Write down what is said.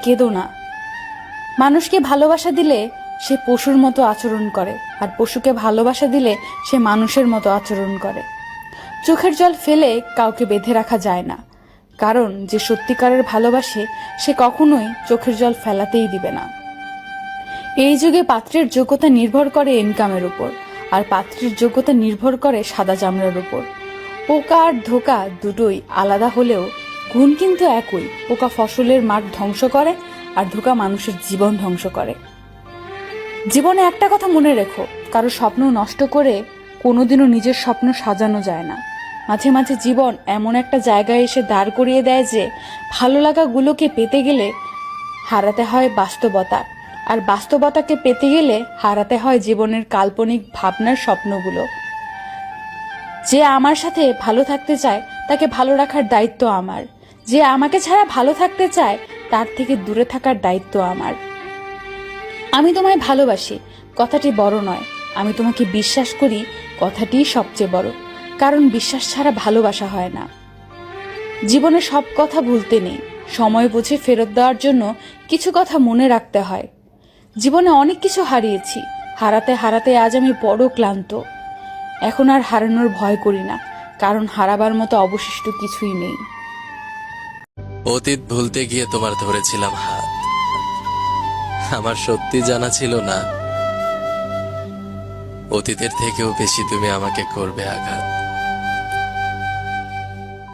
কেঁদো না। মানুষকে ভালোবাসা দিলে সে পশুর মতো আচরণ করে, আর পশুকে ভালোবাসা দিলে সে মানুষের মতো আচরণ করে। চোখের জল ফেলে কাউকে বেঁধে রাখা যায় না, কারণ যে সত্যিকারের ভালোবাসে সে কখনোই চোখের জল ফেলাতেই দিবে না। এই যুগে পাত্রের যোগ্যতা নির্ভর করে ইনকামের উপর, আর পাত্রের যোগ্যতা নির্ভর করে সাদা চামড়ার উপর। পোকা আর ধোকা দুটোই আলাদা হলেও গুণ কিন্তু একই। পোকা ফসলের মাঠ ধ্বংস করে, আর ধোকা মানুষের জীবন ধ্বংস করে। জীবনে একটা কথা মনে রেখো, কারো স্বপ্ন নষ্ট করে কোনোদিনও নিজের স্বপ্ন সাজানো যায় না। মাঝে মাঝে জীবন এমন একটা জায়গায় এসে দাঁড় করিয়ে দেয় যে ভালো লাগাগুলোকে পেতে গেলে হারাতে হয় বাস্তবতা, আর বাস্তবতাকে পেতে গেলে হারাতে হয় জীবনের কাল্পনিক ভাবনার স্বপ্নগুলো। যে আমার সাথে ভালো থাকতে চায় তাকে ভালো রাখার দায়িত্ব আমার। যে আমাকে ছাড়া ভালো থাকতে চায় তার থেকে দূরে থাকার দায়িত্ব আমার। আমি তোমায় ভালোবাসি কথাটি বড় নয়, আমি তোমাকে বিশ্বাস করি কথাটিই সবচেয়ে বড়, কারণ বিশ্বাস ছাড়া ভালোবাসা হয় না। জীবনে সব কথা ভুলতে নেই, সময় বুঝে ফেরত দেওয়ার জন্য কিছু কথা মনে রাখতে হয়। জীবনে অনেক কিছু হারিয়েছি, হারাতে হারাতে আজ আমি বড় ক্লান্ত। এখন আর হারানোর ভয় করি না, কারণ হারাবার মতো অবশিষ্ট কিছুই নেই। অতীত ভুলতে গিয়ে তোমার ধরেছিলাম হাত, আমার সত্যি জানা ছিল না অতীতের থেকেও বেশি তুমি আমাকে করবে আঘাত।